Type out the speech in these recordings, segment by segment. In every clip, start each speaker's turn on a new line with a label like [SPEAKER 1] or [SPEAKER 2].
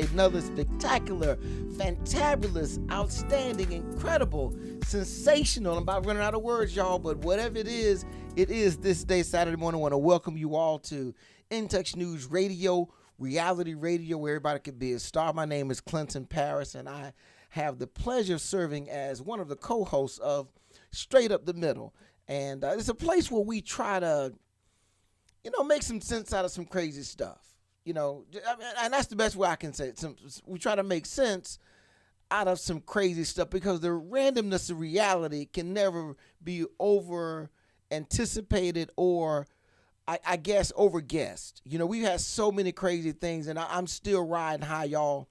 [SPEAKER 1] another spectacular, fantabulous, outstanding, incredible, sensational. I'm about running out of words, y'all, but whatever it is this day, Saturday morning. I want to welcome you all to In Touch News Radio, reality radio where everybody can be a star. My name is Clinton Paris, and I have the pleasure of serving as one of the co-hosts of Straight Up the Middle. And it's a place where we try to, make some sense out of some crazy stuff. And that's the best way I can say it. We try to make sense out of some crazy stuff because the randomness of reality can never be over anticipated or I guess over guessed. We've had so many crazy things, and I'm still riding high, y'all.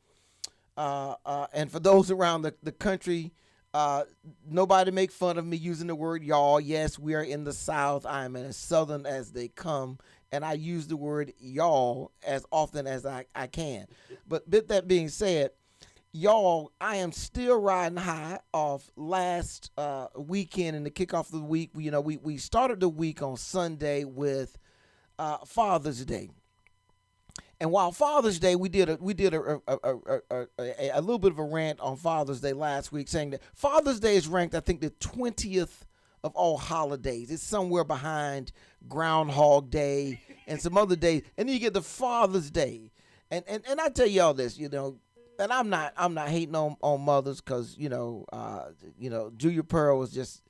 [SPEAKER 1] And for those around the country, nobody make fun of me using the word y'all. Yes, we are in the South. I'm as Southern as they come, and I use the word y'all as often as I can. But with that being said, y'all, I am still riding high off last weekend and the kickoff of the week. We started the week on Sunday with Father's Day. And while Father's Day, we did a little bit of a rant on Father's Day last week, saying that Father's Day is ranked, I think, the 20th of all holidays. It's somewhere behind Groundhog Day and some other days, and then you get the Father's Day. And I tell y'all this, and I'm not hating on mothers because Julia Pearl was just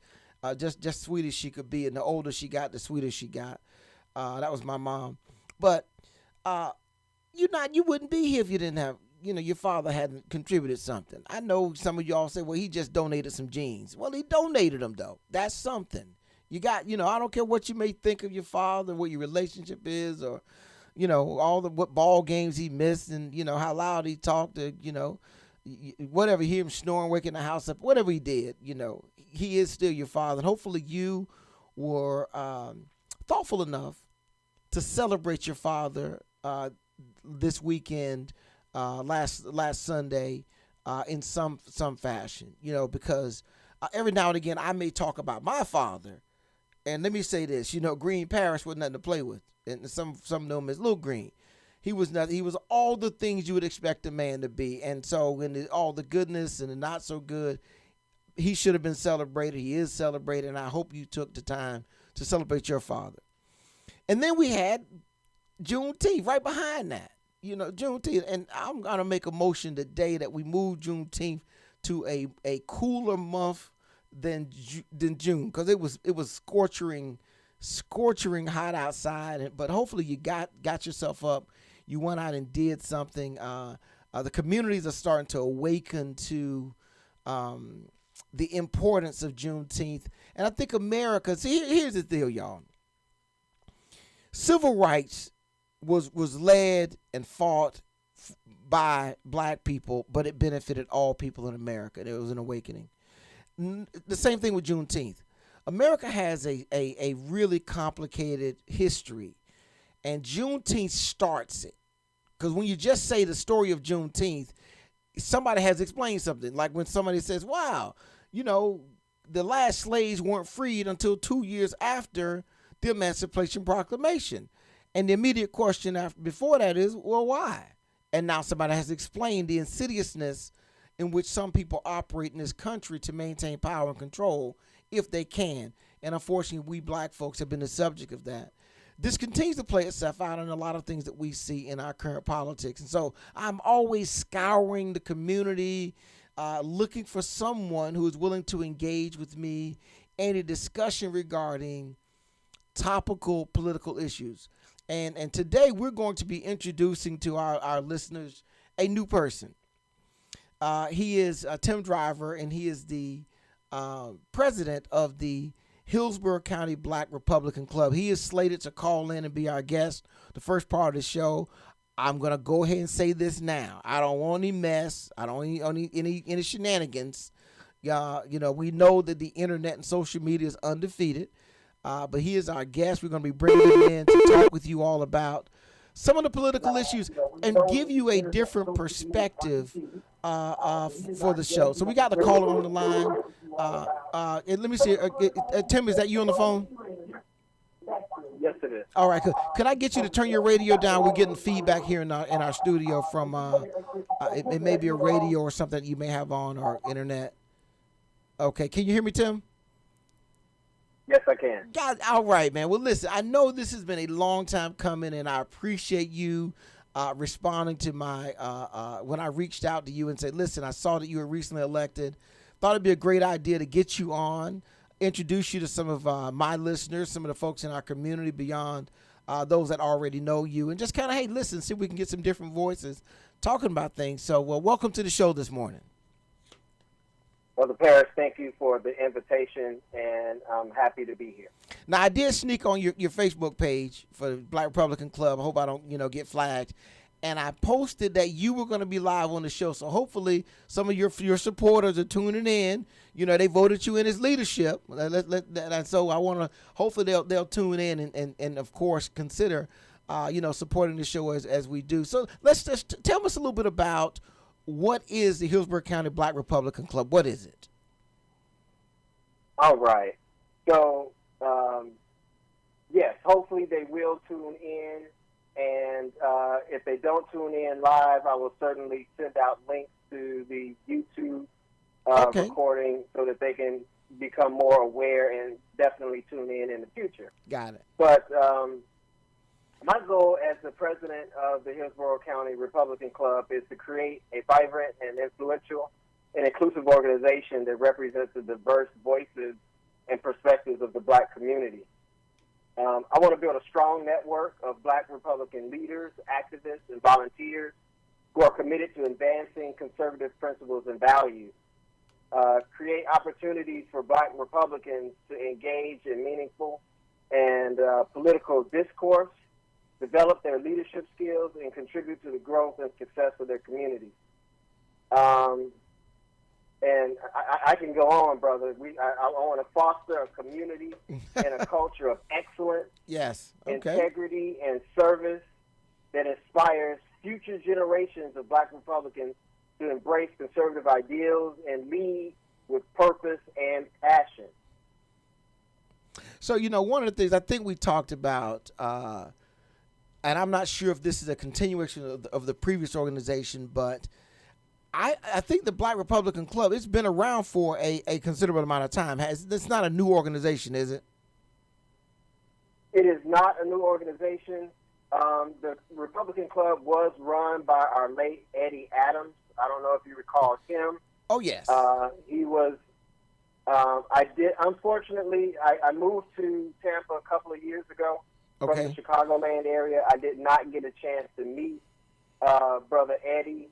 [SPEAKER 1] sweet as she could be, and the older she got, the sweeter she got. That was my mom, but. You wouldn't be here if you didn't have, your father hadn't contributed something. I know some of y'all say, well, he just donated some jeans. Well, he donated them, though. That's something. You got, I don't care what you may think of your father, what your relationship is, or, what ball games he missed and, how loud he talked, to, whatever, hear him snoring, waking the house up, whatever he did, he is still your father. And hopefully you were thoughtful enough to celebrate your father this weekend, last Sunday, in some fashion, because every now and again I may talk about my father, and let me say this, Green Paris was nothing to play with, and some know him as Little Green. He was nothing. He was all the things you would expect a man to be, and so all the goodness and the not so good, he should have been celebrated. He is celebrated, and I hope you took the time to celebrate your father. And then we had Juneteenth right behind that, Juneteenth, and I'm gonna make a motion today that we move Juneteenth to a cooler month than June, because it was scorching hot outside. But hopefully you got yourself up, you went out and did something. The communities are starting to awaken to the importance of Juneteenth, and I think America. See, here's the deal, y'all. Civil rights was led and fought by black people, but it benefited all people in America. There was an awakening. The same thing with Juneteenth. America has a really complicated history, and Juneteenth starts it. Because when you just say the story of Juneteenth, somebody has explained something. Like when somebody says, wow, the last slaves weren't freed until 2 years after the Emancipation Proclamation. And the immediate question before that is, well, why? And now somebody has explained the insidiousness in which some people operate in this country to maintain power and control if they can. And unfortunately, we black folks have been the subject of that. This continues to play itself out in a lot of things that we see in our current politics. And so I'm always scouring the community, looking for someone who is willing to engage with me in a discussion regarding topical political issues. And today we're going to be introducing to our listeners a new person. He is Tim Driver, and he is the president of the Hillsborough County Black Republican Club. He is slated to call in and be our guest the first part of the show. I'm going to go ahead and say this now. I don't want any mess. I don't want any shenanigans. We know that the internet and social media is undefeated. But he is our guest. We're going to be bringing him in to talk with you all about some of the political issues and give you a different perspective for the show. So we got the caller on the line. And let me see. Tim, is that you on the phone?
[SPEAKER 2] Yes, it good.
[SPEAKER 1] All right, could I get you to turn your radio down? We're getting feedback here in our studio from it may be a radio or something that you may have on or internet. Okay, can you hear me, Tim?
[SPEAKER 2] Yes, I can.
[SPEAKER 1] God, all right, man. Well, listen, I know this has been a long time coming, and I appreciate you responding to my when I reached out to you and said, listen, I saw that you were recently elected. Thought it'd be a great idea to get you on, introduce you to some of my listeners, some of the folks in our community beyond those that already know you, and just kind of, hey, listen, see if we can get some different voices talking about things. So, well, welcome to the show this morning.
[SPEAKER 2] Brother Parrish, thank you for the invitation, and I'm happy to be here.
[SPEAKER 1] Now, I did sneak on your Facebook page for the Black Republican Club. I hope I don't, get flagged. And I posted that you were going to be live on the show. So hopefully some of your supporters are tuning in. They voted you in as leadership. And so I want to, hopefully they'll tune in and of course, consider, supporting the show as we do. So let's just tell us a little bit about what is the Hillsborough County Black Republican Club? What is it?
[SPEAKER 2] All right. So, yes, hopefully they will tune in. And if they don't tune in live, I will certainly send out links to the YouTube recording so that they can become more aware and definitely tune in the future.
[SPEAKER 1] Got it.
[SPEAKER 2] But my goal as the president of the Hillsborough County Republican Club is to create a vibrant and influential and inclusive organization that represents the diverse voices and perspectives of the Black community. I want to build a strong network of Black Republican leaders, activists, and volunteers who are committed to advancing conservative principles and values. Create opportunities for Black Republicans to engage in meaningful and political discourse, develop their leadership skills, and contribute to the growth and success of their communities. And I can go on, brother. I want to foster a community and a culture of excellence,
[SPEAKER 1] yes, okay,
[SPEAKER 2] integrity, and service that inspires future generations of Black Republicans to embrace conservative ideals and lead with purpose and passion.
[SPEAKER 1] So, one of the things I think we talked about, and I'm not sure if this is a continuation of the previous organization, but I think the Black Republican Club, it's been around for a considerable amount of time. It's not a new organization, is it?
[SPEAKER 2] It is not a new organization. The Republican Club was run by our late Eddie Adams. I don't know if you recall him.
[SPEAKER 1] Oh, yes.
[SPEAKER 2] He was, unfortunately, I moved to Tampa a couple of years ago from the Chicagoland area. I did not get a chance to meet Brother Eddie,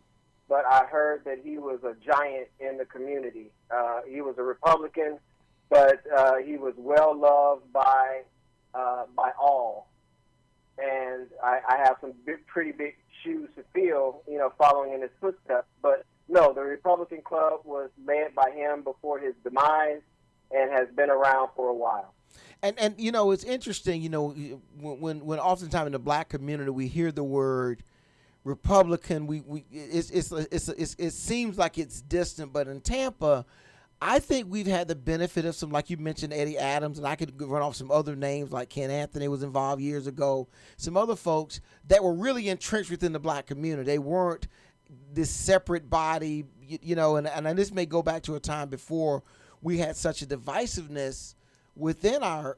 [SPEAKER 2] but I heard that he was a giant in the community. He was a Republican, but he was well loved by all. And I have some pretty big shoes to fill, following in his footsteps. But no, the Republican Club was led by him before his demise and has been around for a while.
[SPEAKER 1] And it's interesting, when oftentimes in the Black community we hear the word Republican, it seems like it's distant, but in Tampa, I think we've had the benefit of some, like you mentioned, Eddie Adams, and I could run off some other names like Ken Anthony was involved years ago, some other folks that were really entrenched within the Black community. They weren't this separate body, and this may go back to a time before we had such a divisiveness within our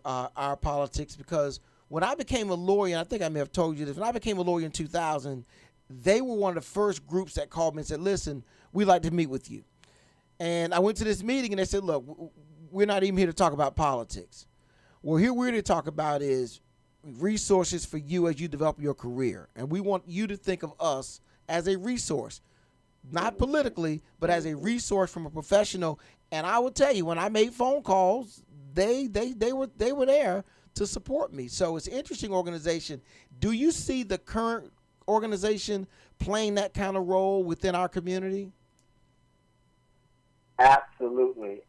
[SPEAKER 1] politics, because when I became a lawyer, and I think I may have told you this, when I became a lawyer in 2000, they were one of the first groups that called me and said, listen, we'd like to meet with you. And I went to this meeting and they said, look, we're not even here to talk about politics. Well, here we're here to talk about is resources for you as you develop your career. And we want you to think of us as a resource, not politically, but as a resource from a professional. And I will tell you, when I made phone calls, they were there to support me. So it's an interesting organization. Do you see the current organization playing that kind of role within our community?
[SPEAKER 2] Absolutely.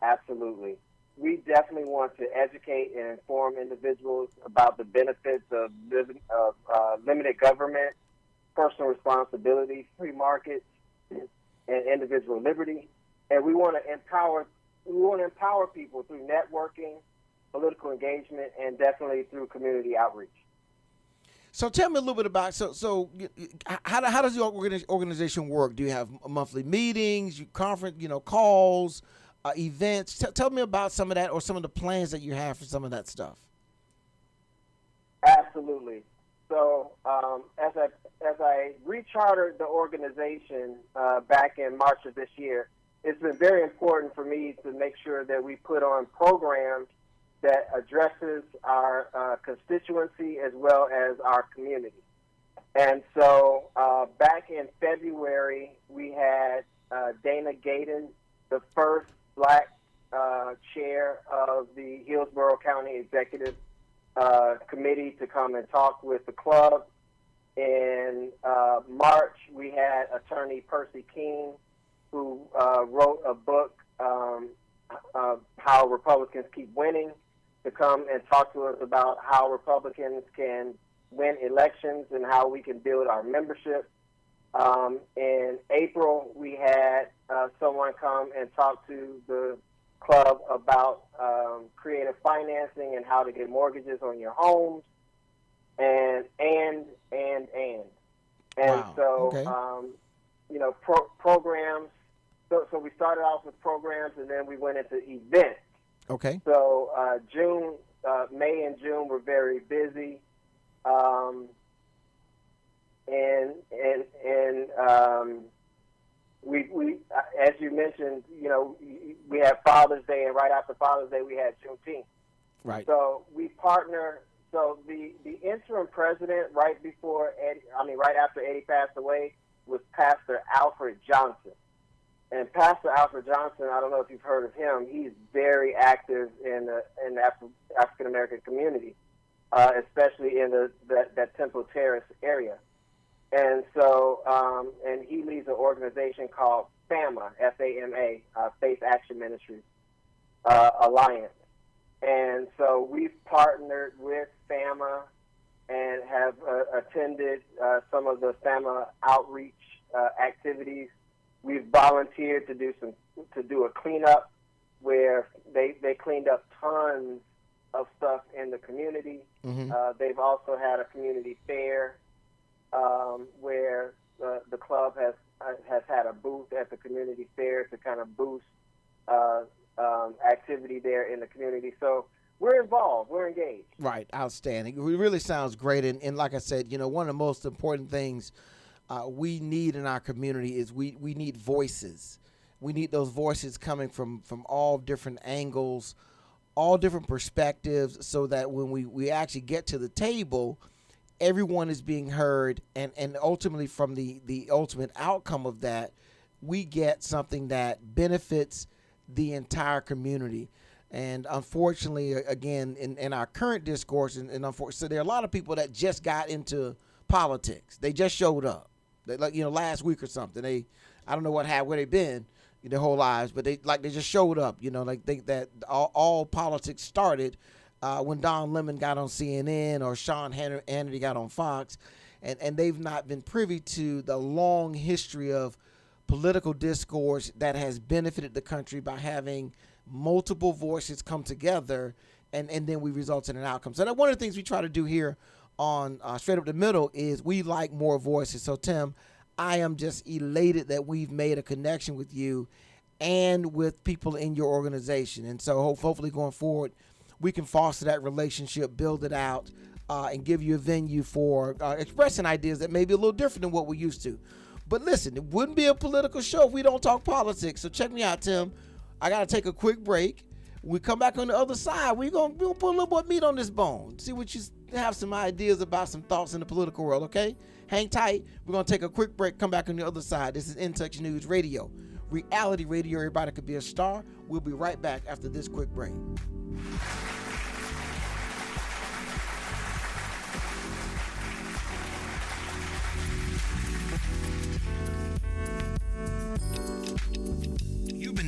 [SPEAKER 2] We definitely want to educate and inform individuals about the benefits of limited government, personal responsibility, free markets, and individual liberty. And we want to empower people through networking, political engagement, and definitely through community outreach.
[SPEAKER 1] So tell me a little bit about how does your organization work? Do you have monthly meetings, calls, events? Tell me about some of that or some of the plans that you have for some of that stuff.
[SPEAKER 2] Absolutely. So as I rechartered the organization back in March of this year, it's been very important for me to make sure that we put on programs that addresses our constituency as well as our community. And so back in February, we had Dana Gaydon, the first black chair of the Hillsborough County Executive Committee, to come and talk with the club. In March, we had attorney Percy King, who wrote a book, How Republicans Keep Winning, to come and talk to us about how Republicans can win elections and how we can build our membership. In April, we had someone come and talk to the club about creative financing and how to get mortgages on your homes, and
[SPEAKER 1] Wow.
[SPEAKER 2] so
[SPEAKER 1] Okay.
[SPEAKER 2] programs. So we started off with programs, and then we went into events.
[SPEAKER 1] Okay.
[SPEAKER 2] So May and June were very busy, we as you mentioned, we had Father's Day, and right after Father's Day we had Juneteenth.
[SPEAKER 1] Right.
[SPEAKER 2] So we partner. So the interim president right after Eddie passed away was Pastor Alfred Johnson. And Pastor Alfred Johnson, I don't know if you've heard of him. He's very active in the African American community, especially in that Temple Terrace area. And so, and he leads an organization called FAMA, FAMA, Faith Action Ministries Alliance. And so we've partnered with FAMA and have attended some of the FAMA outreach activities. We've volunteered to do a cleanup where they cleaned up tons of stuff in the community.
[SPEAKER 1] Mm-hmm.
[SPEAKER 2] They've also had a community fair where the club has had a booth at the community fair to kind of boost activity there in the community. So we're involved. We're engaged.
[SPEAKER 1] Right. Outstanding. It really sounds great. And like I said, one of the most important things we need in our community is we need voices. We need those voices coming from all different angles, all different perspectives, so that when we actually get to the table, everyone is being heard, and ultimately from the ultimate outcome of that, we get something that benefits the entire community. And unfortunately, again, in our current discourse, and unfortunately, so there are a lot of people that just got into politics. They just showed up. They, last week or something. I don't know where they've been their whole lives, but they just showed up. Think that all politics started when Don Lemon got on CNN or Sean Hannity got on Fox, and they've not been privy to the long history of political discourse that has benefited the country by having multiple voices come together, and then we result in an outcome. So one of the things we try to do here on Straight Up the Middle is we like more voices. So Tim, I am just elated that we've made a connection with you and with people in your organization. And so hopefully going forward, we can foster that relationship, build it out, and give you a venue for expressing ideas that may be a little different than what we're used to. But listen, it wouldn't be a political show if we don't talk politics. So check me out, Tim. I got to take a quick break. When we come back on the other side, we're gonna put a little more meat on this bone. See what you have some ideas about, some thoughts in the political world, okay? Hang tight. We're going to take a quick break, come back on the other side. This is In Touch News Radio. Reality radio, everybody could be a star. We'll be right back after this quick break.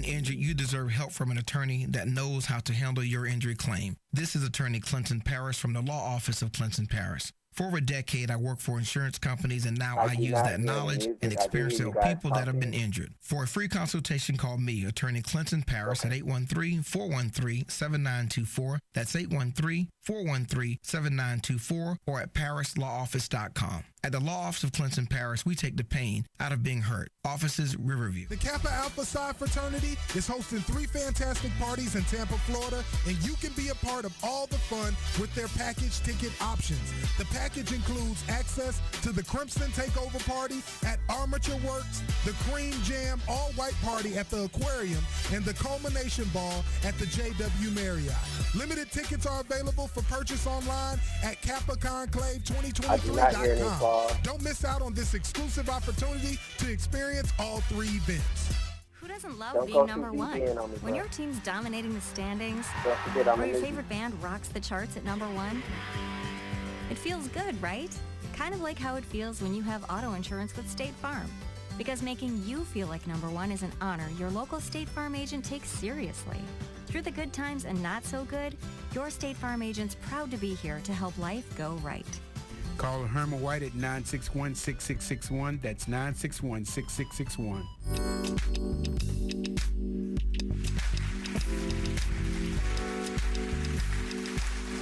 [SPEAKER 3] Injured, you deserve help from an attorney that knows how to handle your injury claim. This is attorney Clinton Paris from the law office of Clinton Paris. For over a decade, I worked for insurance companies, and now I use that knowledge and experience to help people that have been injured. For a free consultation, call me, attorney Clinton Paris, at 813-413-7924. That's 413-7924 or at parislawoffice.com. At the Law Office of Clinton Paris, we take the pain out of being hurt. Offices, Riverview.
[SPEAKER 4] The Kappa Alpha Psi fraternity is hosting 3 fantastic parties in Tampa, Florida, and you can be a part of all the fun with their package ticket options. The package includes access to the Crimson Takeover Party at Armature Works, the Cream Jam all-white party at the Aquarium, and the Culmination Ball at the JW Marriott. Limited tickets are available for purchase online at KappaConclave2023.com. Don't miss out on this exclusive opportunity to experience all 3 events.
[SPEAKER 5] Who doesn't love being number one? When your team's dominating the standings, or your favorite band rocks the charts at number 1, it feels good, right? Kind of like how it feels when you have auto insurance with State Farm. Because making you feel like number 1 is an honor your local State Farm agent takes seriously. Through the good times and not so good, your State Farm agent's proud to be here to help life go right.
[SPEAKER 6] Call Herman White at 961-6661. That's 961-6661.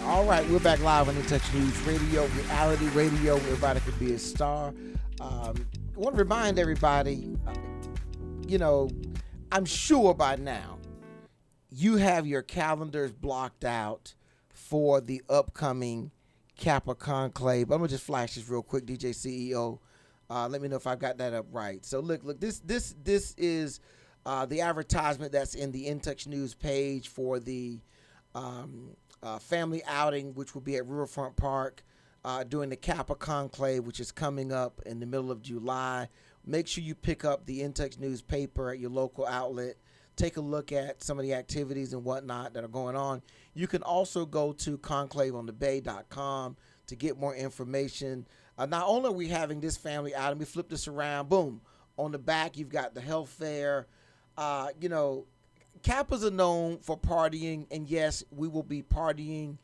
[SPEAKER 1] All right, we're back live on In Touch News Radio, reality radio, where everybody could be a star. I want to remind everybody, I'm sure by now you have your calendars blocked out for the upcoming Kappa Conclave. I'm going to just flash this real quick, DJ CEO. Let me know if I've got that up right. So look, this is the advertisement that's in the In Touch News page for the family outing, which will be at Riverfront Park during the Kappa Conclave, which is coming up in the middle of July. Make sure you pick up the In Touch News paper at your local outlet. Take a look at some of the activities and whatnot that are going on. You can also go to conclaveonthebay.com to get more information. Not only are we having this family outing, we flip this around, boom. On the back, you've got the health fair. Kappas are known for partying, and yes, we will be partying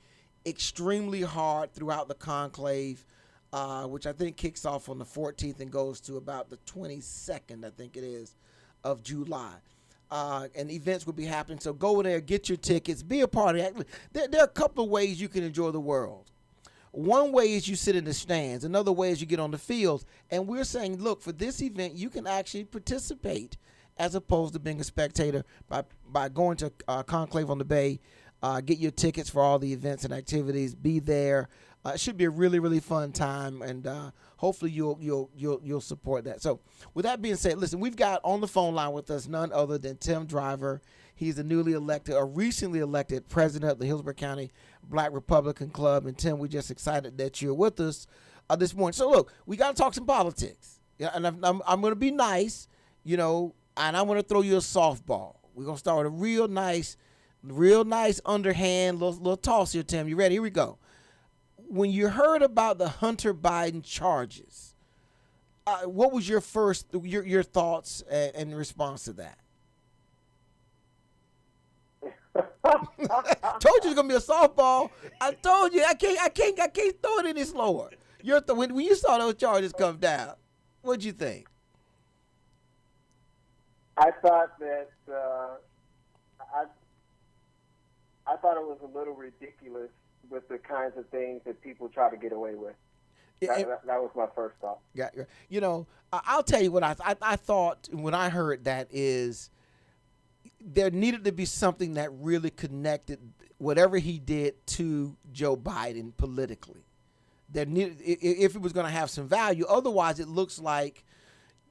[SPEAKER 1] extremely hard throughout the conclave, which I think kicks off on the 14th and goes to about the 22nd, I think it is, of July. And events will be happening, so go there, get your tickets, be a party. There are a couple of ways you can enjoy the world. One way is you sit in the stands. Another way is you get on the fields. And we're saying, look, for this event, you can actually participate as opposed to being a spectator by going to Conclave on the Bay. Get your tickets for all the events and activities. Be there. It should be a really, really fun time, and hopefully you'll support that. So with that being said, listen, we've got on the phone line with us none other than Tim Driver. He's a recently elected president of the Hillsborough County Black Republican Club. And Tim, we're just excited that you're with us this morning. So look, we got to talk some politics. Yeah, and I'm going to be nice, and I'm going to throw you a softball. We're going to start with a real nice underhand little toss here, Tim. You ready? Here we go. When you heard about the Hunter Biden charges, what was your thoughts in response to that? Told you it's gonna be a softball. I told you I can't throw it any slower. When you saw those charges come down, what'd you think?
[SPEAKER 2] I thought that I thought it was a little ridiculous with the kinds of things that people try to get away with. That was my first thought.
[SPEAKER 1] Yeah, I'll tell you what I thought when I heard that is there needed to be something that really connected whatever he did to Joe Biden politically. If it was going to have some value. Otherwise, it looks like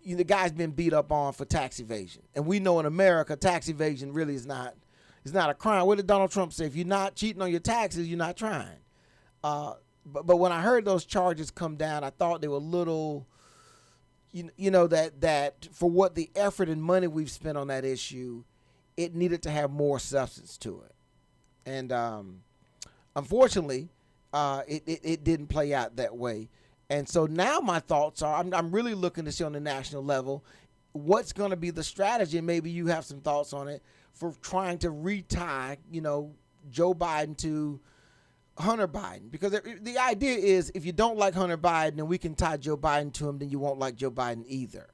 [SPEAKER 1] the guy's been beat up on for tax evasion, and we know in America tax evasion really is not a crime. What did Donald Trump say? If you're not cheating on your taxes, you're not trying. But when I heard those charges come down, I thought they were a little, that for what the effort and money we've spent on that issue, it needed to have more substance to it. And unfortunately, it didn't play out that way. And so now my thoughts are, I'm really looking to see on the national level what's going to be the strategy, and maybe you have some thoughts on it, for trying to retie, Joe Biden to Hunter Biden. Because the idea is if you don't like Hunter Biden and we can tie Joe Biden to him, then you won't like Joe Biden either.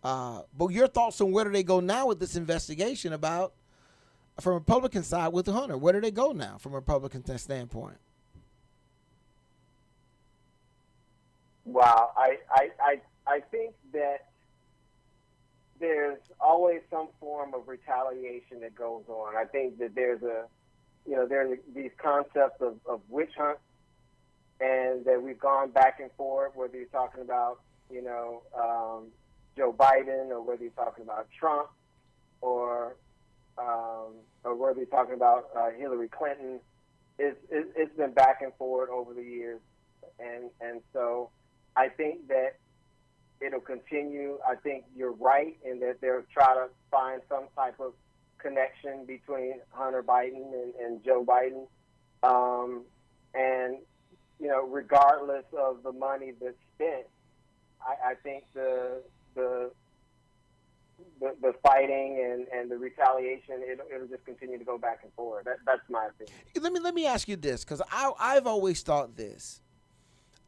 [SPEAKER 1] But your thoughts on where do they go now with this investigation from Republican side with Hunter? Where do they go now from a Republican standpoint?
[SPEAKER 2] Wow, I think that there's always some form of retaliation that goes on. I think that there's these concepts of witch hunt, and that we've gone back and forth, whether you're talking about, Joe Biden, or whether you're talking about Trump, or whether you're talking about Hillary Clinton. It's been back and forth over the years, and so I think that it'll continue. I think you're right in that they'll try to find some type of connection between Hunter Biden and Joe Biden, and regardless of the money that's spent, I think the fighting and the retaliation, it'll just continue to go back and forth. That's my opinion.
[SPEAKER 1] Let me ask you this, because I've always thought this,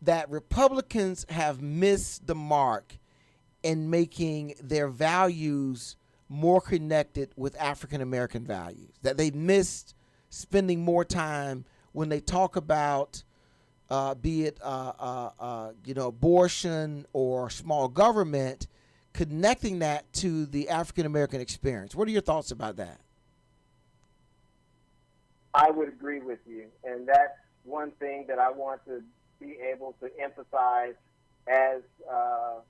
[SPEAKER 1] that Republicans have missed the mark in making their values more connected with African American values. That they've missed spending more time when they talk about be it abortion or small government, connecting that to the African American experience. What are your thoughts about that?
[SPEAKER 2] I would agree with you, and that's one thing that I want to be able to emphasize as the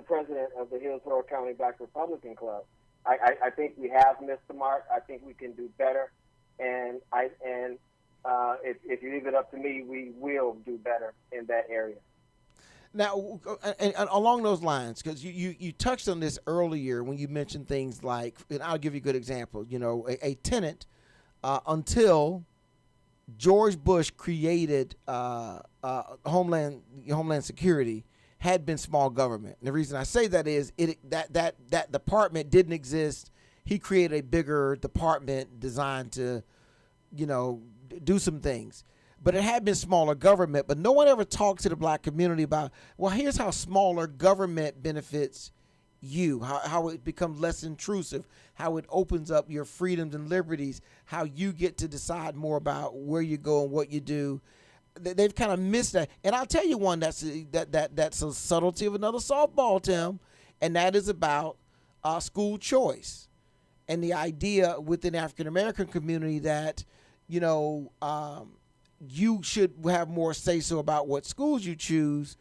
[SPEAKER 2] president of the Hillsborough County Black Republican Club. I think we have missed the mark. I think we can do better, and if you leave it up to me, we will do better in that area.
[SPEAKER 1] Now, and along those lines, because you touched on this earlier when you mentioned things like, and I'll give you a good example, a tenant until George Bush created Homeland Security had been small government. And the reason I say that is that department didn't exist. He created a bigger department designed to, do some things. But it had been smaller government, but no one ever talked to the black community about, well, here's how smaller government benefits you, how it becomes less intrusive, how it opens up your freedoms and liberties, how you get to decide more about where you go and what you do. They've kind of missed that. And I'll tell you one that's a subtlety of another softball, Tim, and that is about school choice and the idea within the African American community that, you should have more say-so about what schools you choose.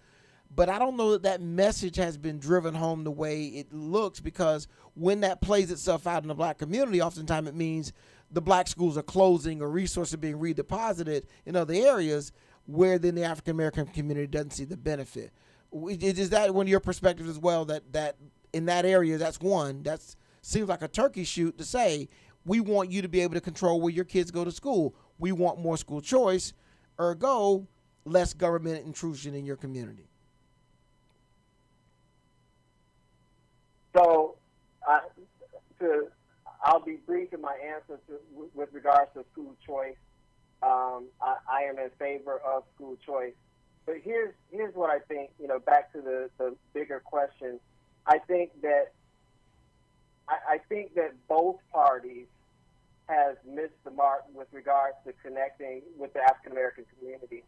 [SPEAKER 1] But I don't know that message has been driven home the way it looks, because when that plays itself out in the black community, oftentimes it means the black schools are closing or resources are being redeposited in other areas where then the African American community doesn't see the benefit. Is that one of your perspectives as well, that in that area, that seems like a turkey shoot to say, we want you to be able to control where your kids go to school. We want more school choice, ergo, less government intrusion in your community.
[SPEAKER 2] So, I'll be brief in my answer with regards to school choice. I am in favor of school choice, but here's what I think. Back to the bigger question. I think that both parties has missed the mark with regards to connecting with the African American community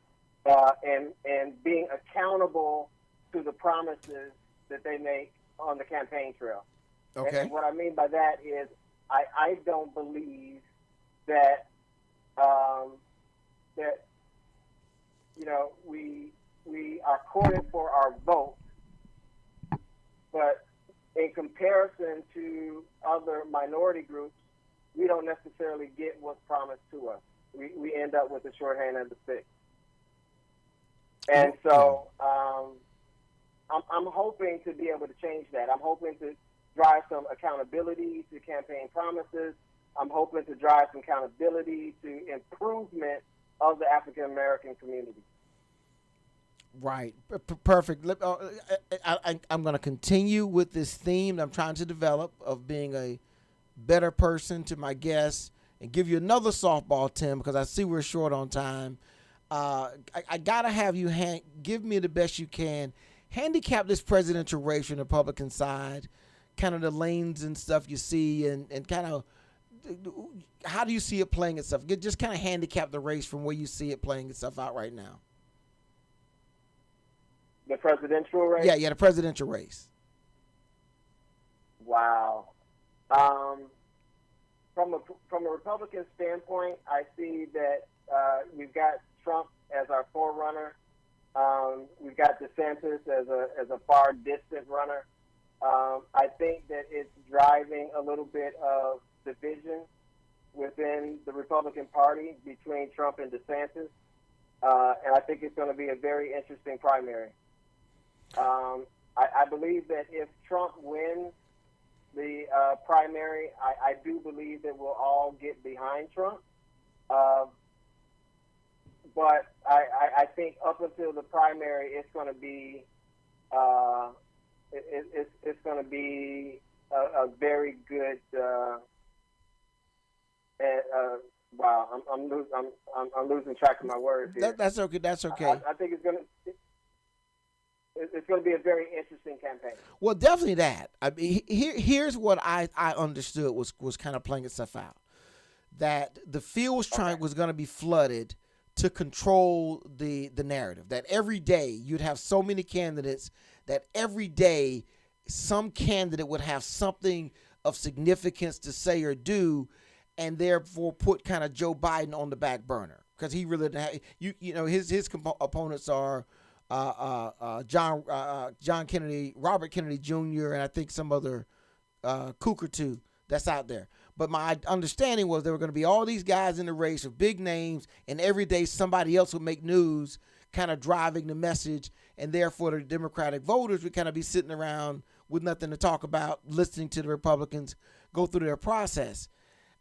[SPEAKER 2] and being accountable to the promises that they make on the campaign trail.
[SPEAKER 1] Okay.
[SPEAKER 2] And what I mean by that is I don't believe that we are courted for our vote, but in comparison to other minority groups, we don't necessarily get what's promised to us. We end up with the short hand of the stick. And so I'm hoping to be able to change that. I'm hoping to drive some accountability to campaign promises. I'm hoping to drive some accountability to improvement of the African American community.
[SPEAKER 1] Right. Perfect. I'm going to continue with this theme that I'm trying to develop of being a better person to my guests and give you another softball, Tim, because I see we're short on time. I got to have you give me the best you can. Handicap this presidential race from the Republican side, kind of the lanes and stuff you see, and kind of how do you see it playing itself? Just kind of handicap the race from where you see it playing itself out right now.
[SPEAKER 2] The presidential race?
[SPEAKER 1] Yeah, the presidential race.
[SPEAKER 2] Wow. From a Republican standpoint, I see that we've got Trump as our forerunner. We've got DeSantis as a far distant runner. I think that it's driving a little bit of division within the Republican Party between Trump and DeSantis, and I think it's going to be a very interesting primary. I believe that if Trump wins the primary, I do believe that we'll all get behind Trump. But I think up until the primary, it's going to be it's going to be a very good. Wow, I'm losing track of my words here.
[SPEAKER 1] That's okay. That's okay.
[SPEAKER 2] I think it's going to be a very interesting campaign.
[SPEAKER 1] Well, definitely that. I mean, here's what I understood was kind of playing itself out. That the field was going to be flooded to control the narrative. That every day you'd have so many candidates that every day some candidate would have something of significance to say or do, and therefore put kind of Joe Biden on the back burner because he really didn't have, you know his opponents are John Kennedy, Robert Kennedy Jr., and I think some other kook or two that's out there. But my understanding was there were going to be all these guys in the race with big names, and every day somebody else would make news, kind of driving the message, and therefore the Democratic voters would kind of be sitting around with nothing to talk about, listening to the Republicans go through their process.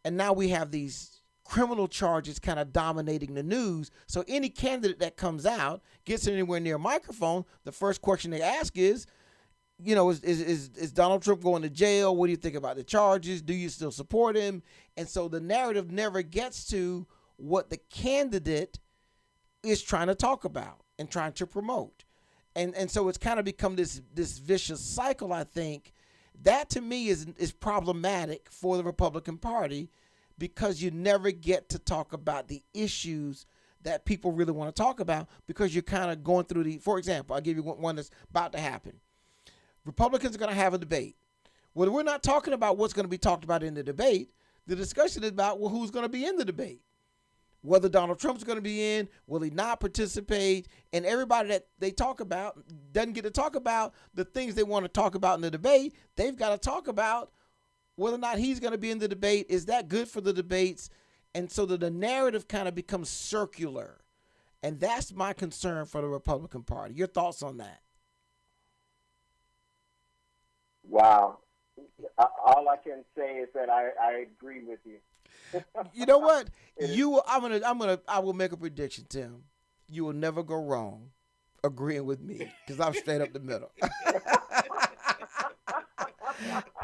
[SPEAKER 1] And now we have these criminal charges kind of dominating the news. So any candidate that comes out, gets anywhere near a microphone, the first question they ask is, you know, is Donald Trump going to jail? What do you think about the charges? Do you still support him? And so the narrative never gets to what the candidate is trying to talk about and trying to promote. And so it's kind of become this vicious cycle, I think. That to me is problematic for the Republican Party because you never get to talk about the issues that people really want to talk about because you're kind of going through for example, I'll give you one that's about to happen. Republicans are going to have a debate. Well, we're not talking about what's going to be talked about in the debate. The discussion is about, well, who's going to be in the debate. Whether Donald Trump's going to be in, will he not participate? And everybody that they talk about doesn't get to talk about the things they want to talk about in the debate. They've got to talk about whether or not he's going to be in the debate. Is that good for the debates? And so the narrative kind of becomes circular. And that's my concern for the Republican Party. Your thoughts on that?
[SPEAKER 2] Wow. All I can say is that I agree with you.
[SPEAKER 1] You know what? I will make a prediction, Tim. You will never go wrong agreeing with me because I'm straight up the middle.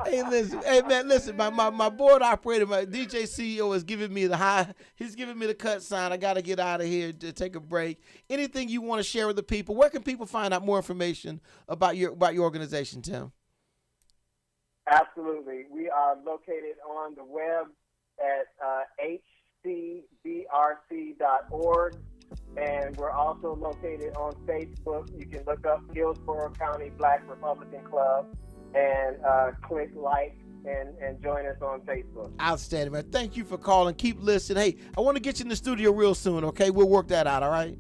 [SPEAKER 1] Hey, listen. My board operator, my DJ CEO is giving me he's giving me the cut sign. I got to get out of here to take a break. Anything you want to share with the people? Where can people find out more information about your organization, Tim?
[SPEAKER 2] Absolutely. We are located on the web at hcbrc.org, and we're also located on Facebook. You can look up Hillsborough County Black Republican Club and click like and join us on Facebook.
[SPEAKER 1] Outstanding, man. Thank you for calling. Keep listening. Hey, I want to get you in the studio real soon, okay? We'll work that out, all right?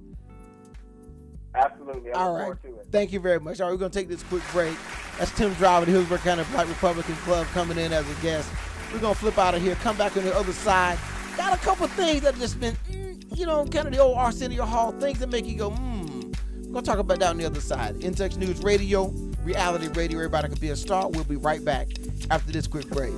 [SPEAKER 2] Absolutely. I look forward to it.
[SPEAKER 1] Thank you very much. All right, we're going to take this quick break. That's Tim Driver, the Hillsborough County Black Republican Club, coming in as a guest. We're going to flip out of here, come back on the other side. Got a couple things that have just been, kind of the old Arsenio Hall, things that make you go, We're going to talk about that on the other side. In Touch News Radio, reality radio, everybody can be a star. We'll be right back after this quick break.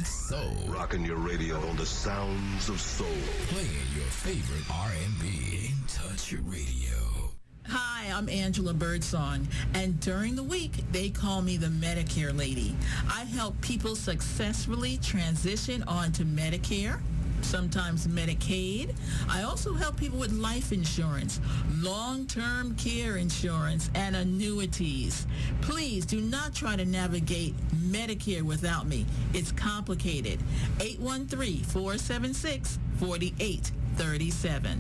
[SPEAKER 7] Soul. Rocking your radio on the sounds of soul.
[SPEAKER 8] Playing your favorite R&B. In Touch Radio.
[SPEAKER 9] Hi, I'm Angela Birdsong, and during the week, they call me the Medicare lady. I help people successfully transition onto Medicare, sometimes Medicaid. I also help people with life insurance, long-term care insurance, and annuities. Please do not try to navigate Medicare without me. It's complicated. 813-476-4837.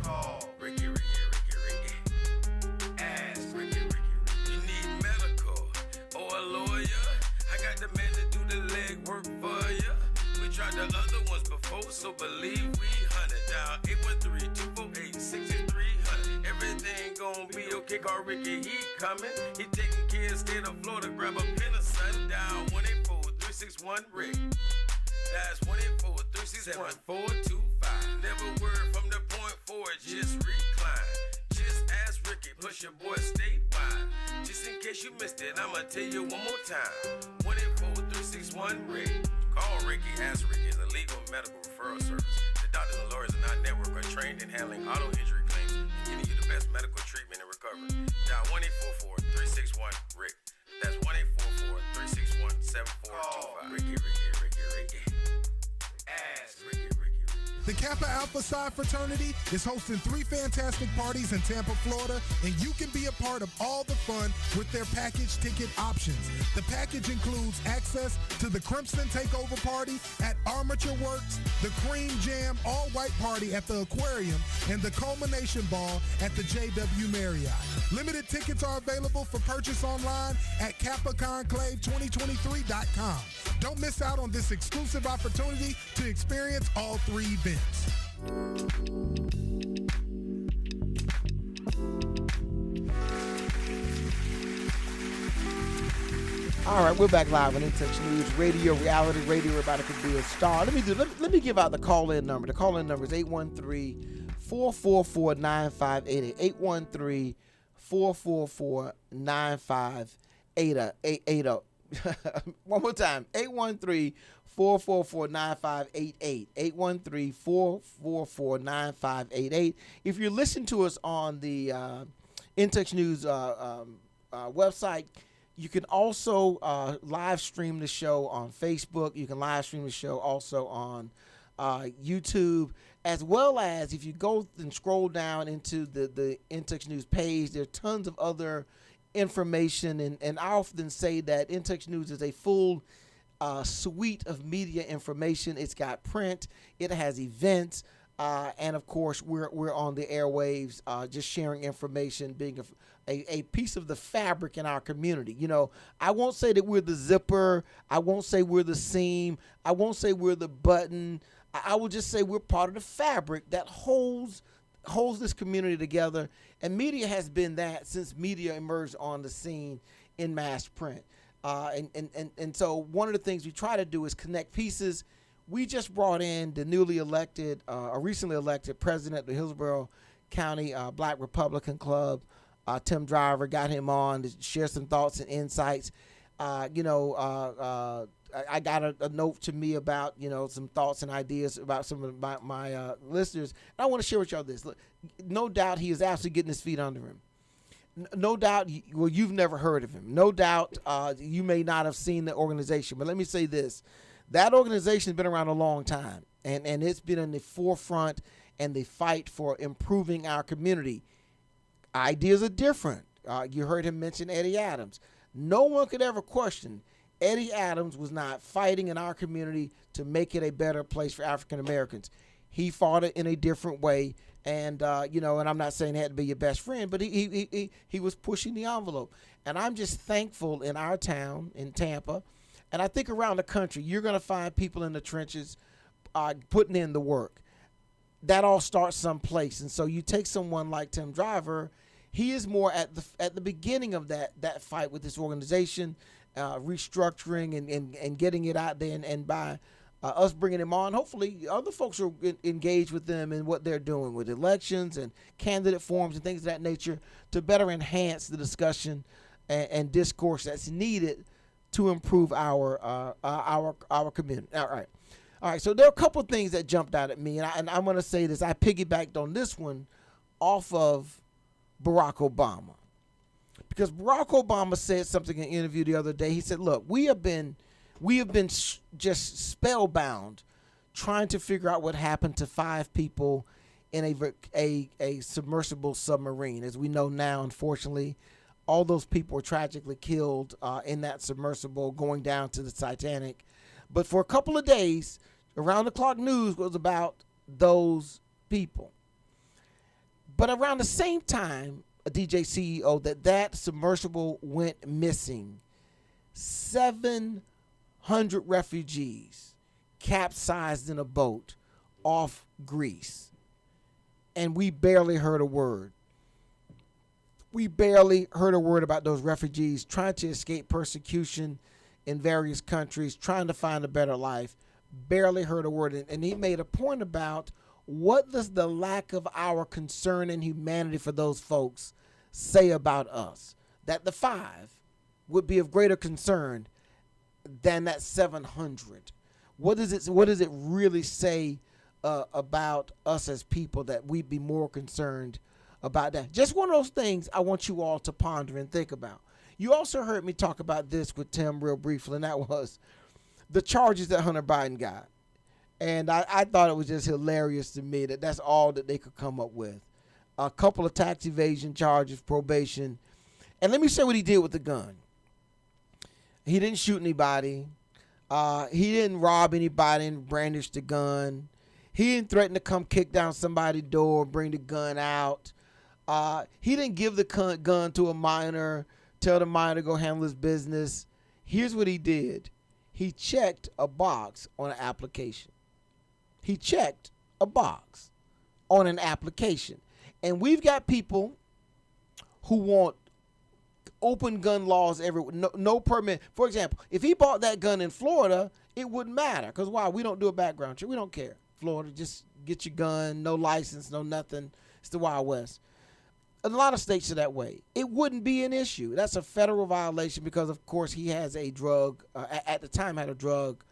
[SPEAKER 6] Oh, Ricky. Ask Ricky. You need medical or a lawyer? I got the man to do the legwork for you. We tried the other ones before, so believe we hunted down 813-248-6300. Everything gon' be okay, call Ricky, he coming. He taking care of state of Florida, grab a pen of sundown. 184-361-RICK. That's 184-361-425. Never word from the point forward, just recline. Just ask Ricky, push your boy statewide. Just in case you missed it, I'ma tell you one more time. 184-361-RICK. Call Ricky, ask Ricky is a legal medical referral service. The doctors and lawyers in our network are trained in handling auto injury claims and getting you the best medical treatment and recovery. Dial 1-844-361-RICK. That's 1-844-361-7425. Ricky. Ask Ricky.
[SPEAKER 4] The Kappa Alpha Psi fraternity is hosting 3 fantastic parties in Tampa, Florida, and you can be a part of all the fun with their package ticket options. The package includes access to the Crimson Takeover Party at Armature Works, the Cream Jam all-white party at the Aquarium, and the Culmination Ball at the JW Marriott. Limited tickets are available for purchase online at KappaConclave2023.com. Don't miss out on this exclusive opportunity to experience all 3 events.
[SPEAKER 1] All right, we're back live on In Touch News Radio, reality radio. Everybody could be a star. Let me give out the call-in number. The call-in number is 813-444-9580. 813-444-9580. One more time, 813-444-9588. 813-444-9588. If you're listening to us on the In Touch News website, you can also live stream the show on Facebook. You can live stream the show also on YouTube, as well as if you go and scroll down into the In Touch News page, there are tons of other information. And I often say that In Touch News is a full suite of media information. It's got print, it has events, and of course we're on the airwaves, just sharing information, being a piece of the fabric in our community. You know, I won't say that we're the zipper, I won't say we're the seam, I won't say we're the button. I will just say we're part of the fabric that holds this community together, and media has been that since media emerged on the scene in mass print. And so one of the things we try to do is connect pieces. We just brought in the recently elected president of the Hillsborough County Black Republican Club, Tim Driver. Got him on to share some thoughts and insights. I got a note to me about, some thoughts and ideas about some of my listeners. And I want to share with y'all this. Look, no doubt he is absolutely getting his feet under him. No doubt, you've never heard of him. No doubt you may not have seen the organization. But let me say this. That organization has been around a long time, and it's been in the forefront and the fight for improving our community. Ideas are different. You heard him mention Eddie Adams. No one could ever question Eddie Adams was not fighting in our community to make it a better place for African Americans. He fought it in a different way. And, and I'm not saying he had to be your best friend, but he was pushing the envelope. And I'm just thankful in our town, in Tampa, and I think around the country, you're going to find people in the trenches putting in the work. That all starts someplace. And so you take someone like Tim Driver, he is more at the beginning of that fight with this organization, restructuring and getting it out there. And by us bringing him on, hopefully other folks will engage with them in what they're doing with elections and candidate forums and things of that nature to better enhance the discussion and discourse that's needed to improve our community. All right. So there are a couple of things that jumped out at me, and I'm going to say this. I piggybacked on this one off of Barack Obama, because Barack Obama said something in an interview the other day. He said, "Look, we have been just spellbound trying to figure out what happened to 5 people in a submersible submarine. As we know now, unfortunately, all those people were tragically killed in that submersible going down to the Titanic. But for a couple of days, around-the-clock news was about those people. But around the same time, a DJ CEO, that submersible went missing, 700 refugees capsized in a boat off Greece. And we barely heard a word. We barely heard a word about those refugees trying to escape persecution in various countries, trying to find a better life. Barely heard a word. And he made a point about what does the lack of our concern and humanity for those folks say about us? That the 5 would be of greater concern than that 700. What does it really say about us as people that we'd be more concerned about that? Just one of those things I want you all to ponder and think about. You also heard me talk about this with Tim real briefly, and that was the charges that Hunter Biden got. And I thought it was just hilarious to me that that's all that they could come up with. A couple of tax evasion charges, probation. And let me say what he did with the gun. He didn't shoot anybody. He didn't rob anybody and brandish the gun. He didn't threaten to come kick down somebody's door, bring the gun out. He didn't give the gun to a minor, tell the minor to go handle his business. Here's what he did. He checked a box on an application. He checked a box on an application. And we've got people who want open gun laws everywhere, no permit. For example, if he bought that gun in Florida, it wouldn't matter. Because why? We don't do a background check. We don't care. Florida, just get your gun, no license, no nothing. It's the Wild West. A lot of states are that way. It wouldn't be an issue. That's a federal violation because, of course, he has a drug, at the time had a drug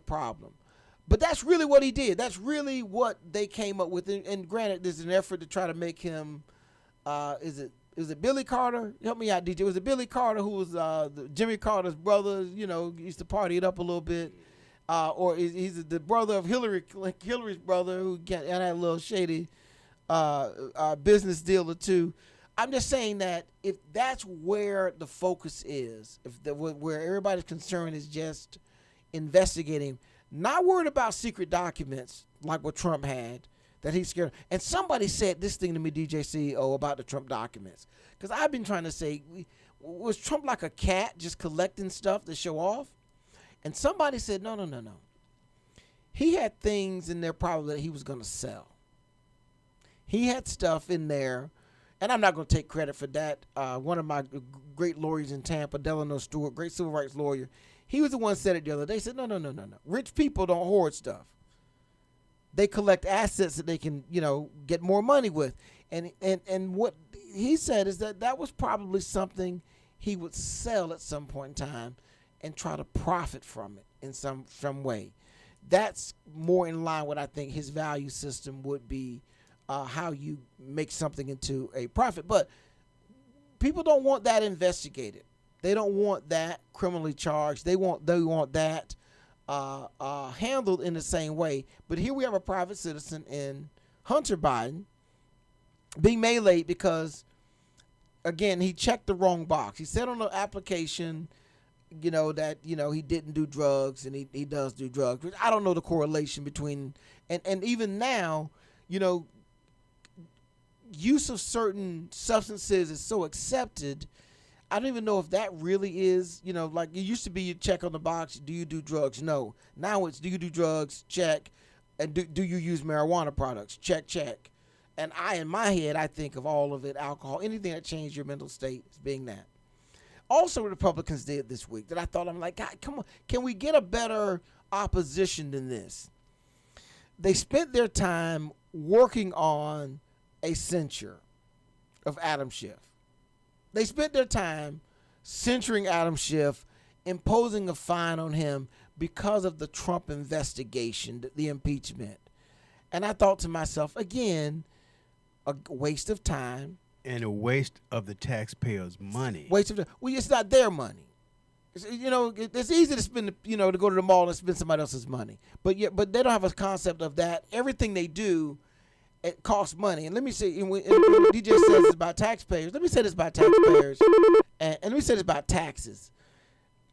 [SPEAKER 1] problem. But that's really what he did. That's really what they came up with. And granted, there's an effort to try to make him, is it Billy Carter? Help me out, DJ. Was it Billy Carter who was Jimmy Carter's brother, used to party it up a little bit? Or he's the brother of Hillary's brother who had a little shady business deal or two. I'm just saying that if that's where the focus is, where everybody's concern is just investigating, not worried about secret documents like what Trump had that he's scared. And somebody said this thing to me, DJ CEO, about the Trump documents. Because I've been trying to say, was Trump like a cat just collecting stuff to show off? And somebody said, no. He had things in there probably that he was going to sell. He had stuff in there, and I'm not going to take credit for that. One of my great lawyers in Tampa, Delano Stewart, great civil rights lawyer, he was the one who said it the other day. He said, no. Rich people don't hoard stuff. They collect assets that they can, get more money with. And what he said is that was probably something he would sell at some point in time and try to profit from it in some way. That's more in line with, I think, his value system would be, how you make something into a profit. But people don't want that investigated. They don't want that criminally charged. They want that handled in the same way. But here we have a private citizen in Hunter Biden being meleeed because, again, he checked the wrong box. He said on the application, that, he didn't do drugs, and he does do drugs. Which I don't know the correlation between, and even now, use of certain substances is so accepted. I don't even know if that really is, like it used to be, you check on the box, do you do drugs? No. Now it's, do you do drugs? Check. And do you use marijuana products? Check. And in my head, I think of all of it, alcohol, anything that changed your mental state as being that. Also, Republicans did this week that I thought, I'm like, God, come on, can we get a better opposition than this? They spent their time working on a censure of Adam Schiff. They spent their time censuring Adam Schiff, imposing a fine on him because of the Trump investigation, the impeachment. And I thought to myself, again, a waste of time.
[SPEAKER 10] And a waste of the taxpayers' money.
[SPEAKER 1] Well, it's not their money. It's easy to spend, to go to the mall and spend somebody else's money. But they don't have a concept of that. Everything they do, it costs money. And let me say, and DJ says it's about taxpayers. Let me say this about taxpayers, and let me say this about taxes.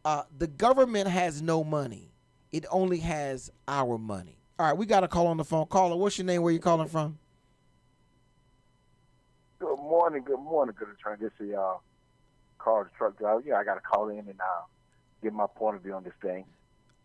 [SPEAKER 1] The government has no money. It only has our money. All right, we got a call on the phone. Caller, what's your name? Where you calling from?
[SPEAKER 10] Good morning. Good attorney. This is Carl, the truck driver. Yeah, I got to call in and give my point of view on this thing.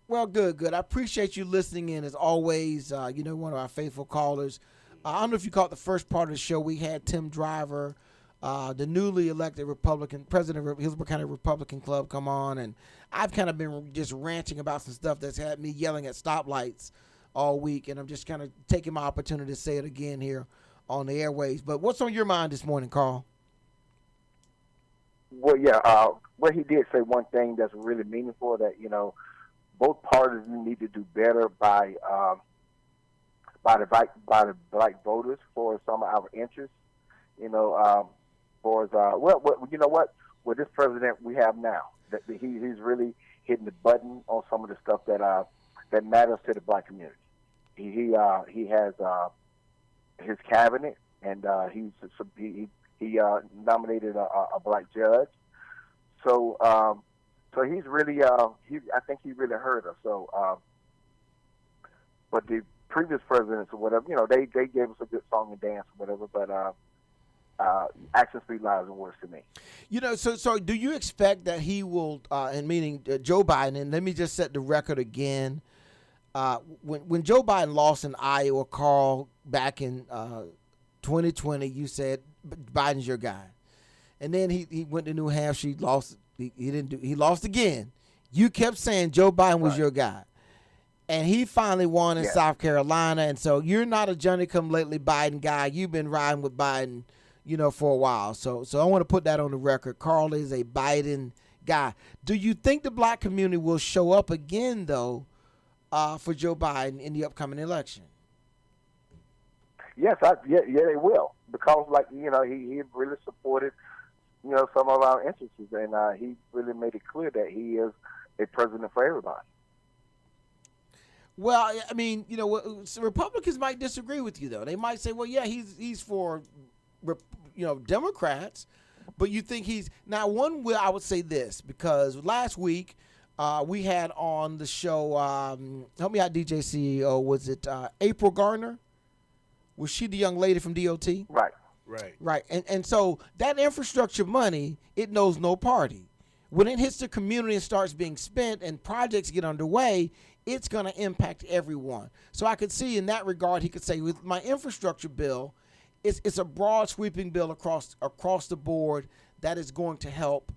[SPEAKER 1] Well, good. I appreciate you listening in as always. One of our faithful callers. I don't know if you caught the first part of the show. We had Tim Driver, the newly elected Republican president of Hillsborough County Republican Club, come on, and I've kind of been just ranting about some stuff that's had me yelling at stoplights all week, and I'm just kind of taking my opportunity to say it again here on the airways. But what's on your mind this morning, Carl?
[SPEAKER 10] Well, yeah, well, he did say one thing that's really meaningful, that, both parties need to do better by the black voters for some of our interests, for with this president we have now, that he's really hitting the button on some of the stuff that matters to the black community. He has his cabinet, and he nominated a black judge. So he's really I think he really heard us. So but the previous presidents or whatever, they gave us a good song and dance or whatever, but actions speak louder than words to me.
[SPEAKER 1] So do you expect that he will, and meaning Joe Biden, and let me just set the record again, when Joe Biden lost in Iowa, Carl, back in 2020, you said Biden's your guy, and then he went to New Hampshire, he lost. He lost again. You kept saying Joe Biden was your guy, and he finally won in South Carolina. And so you're not a Johnny-come-lately Biden guy. You've been riding with Biden, for a while. So I want to put that on the record. Carl is a Biden guy. Do you think the black community will show up again, though, for Joe Biden in the upcoming election?
[SPEAKER 10] Yes, they will, because he really supported some of our interests, and he really made it clear that he is a president for everybody.
[SPEAKER 1] Well, I mean, Republicans might disagree with you, though. They might say, well, yeah, he's for, Democrats, but you think he's – now, I would say this, because last week we had on the show help me out, DJ CEO, was it April Garner? Was she the young lady from DOT? Right. And so that infrastructure money, it knows no party. When it hits the community and starts being spent and projects get underway, it's going to impact everyone. So I could see in that regard, he could say, with my infrastructure bill, it's a broad sweeping bill across the board that is going to help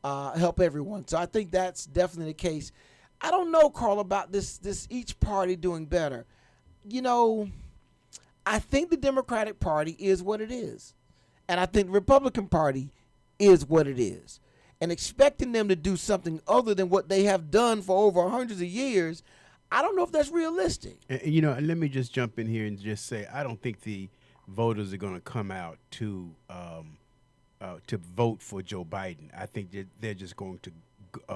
[SPEAKER 1] everyone. So I think that's definitely the case. I don't know, Carl, about this each party doing better. I think the Democratic Party is what it is. And I think the Republican Party is what it is. And expecting them to do something other than what they have done for over hundreds of years, I don't know if that's realistic.
[SPEAKER 11] And let me just jump in here and just say, I don't think the voters are going to come out to vote for Joe Biden. I think that they're just going to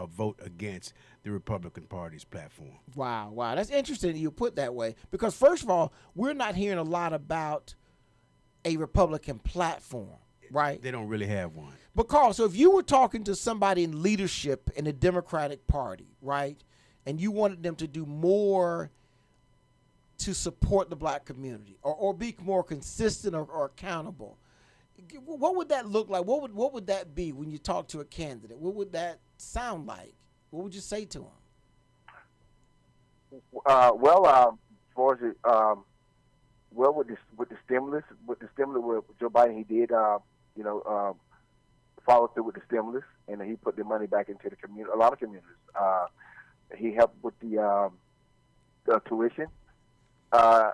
[SPEAKER 11] vote against the Republican Party's platform. Wow.
[SPEAKER 1] That's interesting that you put that way, because first of all, we're not hearing a lot about a Republican platform, right?
[SPEAKER 11] They don't really have one.
[SPEAKER 1] But Carl, so if you were talking to somebody in leadership in the Democratic Party, right, and you wanted them to do more to support the black community or be more consistent or accountable, what would that look like? What would that be when you talk to a candidate? What would that sound like? What would you say to him?
[SPEAKER 10] With the stimulus with Joe Biden, he did follow through with the stimulus, and he put the money back into the community. A lot of communities. He helped with the tuition. I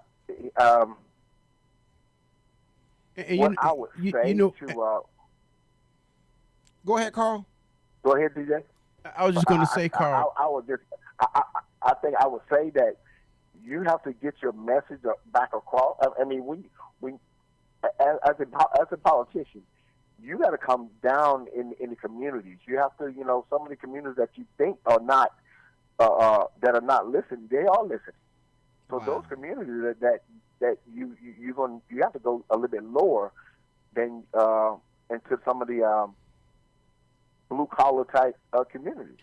[SPEAKER 10] would say
[SPEAKER 1] go ahead, Carl.
[SPEAKER 10] Go ahead, DJ.
[SPEAKER 11] I was just going to say, Carl.
[SPEAKER 10] I think I would say that you have to get your message back across. I mean, we as a politician, you got to come down in the communities. You have to, some of the communities that you think are not that are not listening, they are listening. So those communities that you have to go a little bit lower than into some of the blue collar type communities.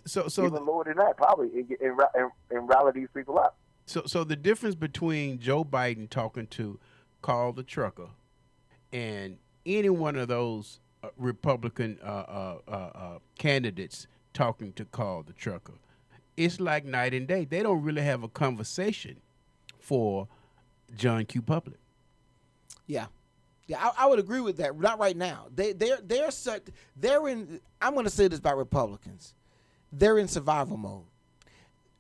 [SPEAKER 11] So
[SPEAKER 10] even lower than that, probably, and rally these people up.
[SPEAKER 11] So the difference between Joe Biden talking to Carl the trucker and any one of those Republican candidates talking to Carl the trucker, it's like night and day. They don't really have a conversation for John Q. Public.
[SPEAKER 1] Yeah. Yeah, I would agree with that. Not right now. They're in. I'm going to say this about Republicans. They're in survival mode.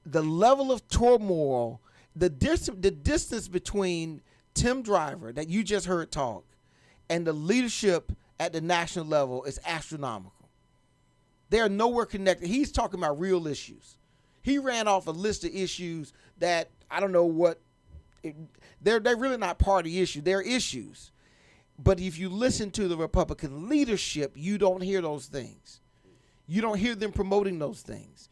[SPEAKER 1] The level of turmoil, the distance between Tim Driver that you just heard talk and the leadership at the national level is astronomical. They are nowhere connected. He's talking about real issues. He ran off a list of issues that I don't know what. They're really not party issues. They're issues. But if you listen to the Republican leadership, you don't hear those things. You don't hear them promoting those things.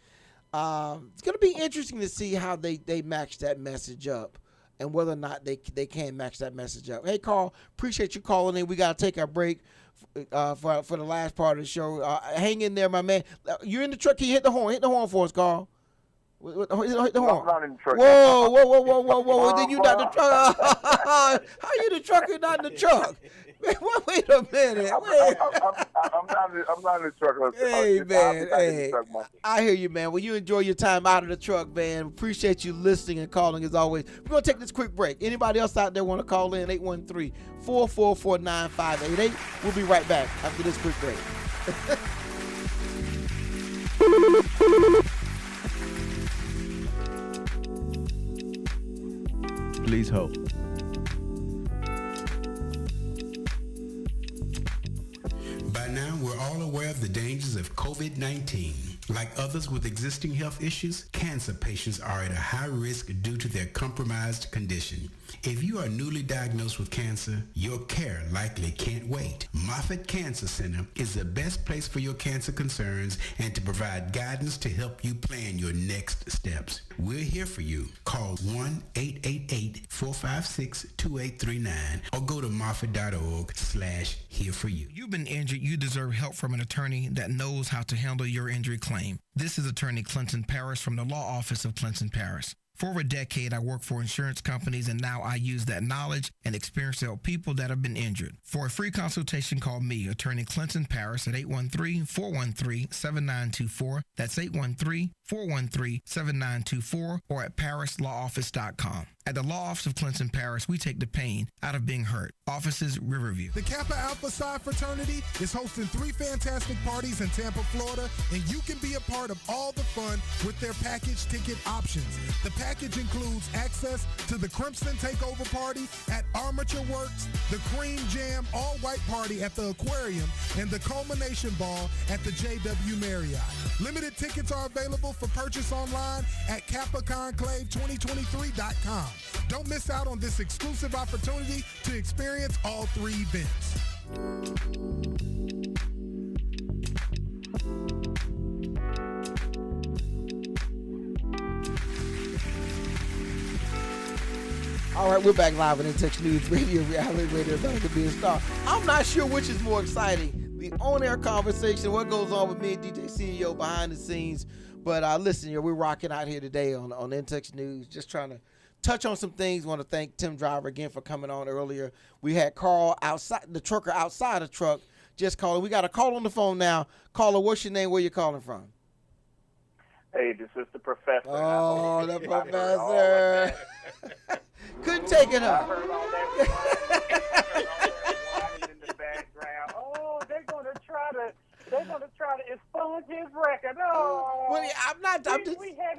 [SPEAKER 1] It's going to be interesting to see how they match that message up and whether or not they can match that message up. Hey, Carl, appreciate you calling in. We got to take our break for the last part of the show. Hang in there, my man. You're in the truck. Can you hit the horn? Hit the horn for us, Carl. Hit the horn.
[SPEAKER 10] I'm not in the truck.
[SPEAKER 1] Whoa. Then you not the truck. How you the truck and not in the truck? Wait a minute.
[SPEAKER 10] I'm not in the truck.
[SPEAKER 1] Hey, man. Hey, I hear you, man. Well, you enjoy your time out of the truck, man. Appreciate you listening and calling as always. We're going to take this quick break. Anybody else out there want to call in? 813-444-9588. We'll be right back after this quick break.
[SPEAKER 11] Please hold.
[SPEAKER 8] By now, we're all aware of the dangers of COVID-19. Like others with existing health issues, cancer patients are at a high risk due to their compromised condition. If you are newly diagnosed with cancer, your care likely can't wait. Moffitt Cancer Center is the best place for your cancer concerns and to provide guidance to help you plan your next steps. We're here for you. Call 1-888-456-2839 or go to moffitt.org/here for you.
[SPEAKER 3] You've been injured. You deserve help from an attorney that knows how to handle your injury claim. This is Attorney Clinton Paris from the Law Office of Clinton Paris. For over a decade, I worked for insurance companies, and now I use that knowledge and experience to help people that have been injured. For a free consultation, call me, Attorney Clinton Paris, at 813-413-7924. That's 813-413-7924, or at parislawoffice.com. At the Law Office of Clinton Paris, we take the pain out of being hurt. Offices, Riverview.
[SPEAKER 4] The Kappa Alpha Psi fraternity is hosting 3 fantastic parties in Tampa, Florida, and you can be a part of all the fun with their package ticket options. The package includes access to the Crimson Takeover Party at Armature Works, the Cream Jam All-White Party at the Aquarium, and the Culmination Ball at the JW Marriott. Limited tickets are available for purchase online at KappaConclave2023.com. Don't miss out on this exclusive opportunity to experience all 3 events.
[SPEAKER 1] All right, we're back live on InTouch News Radio, reality radio, about to be a star. I'm not sure which is more exciting, the on-air conversation, what goes on with me and DJ CEO behind the scenes. But listen, we're rocking out here today on InTouch News, just trying to touch on some things. Want to thank Tim Driver again for coming on earlier. We had Carl outside, the trucker outside the truck, just calling. We got a call on the phone now. Caller, what's your name? Where you calling from?
[SPEAKER 2] Hey, this is the professor.
[SPEAKER 1] Oh, the professor. Couldn't take it up.
[SPEAKER 2] I heard all that in the background. Oh, they're gonna try to expunge his record. Oh,
[SPEAKER 1] well,
[SPEAKER 2] we had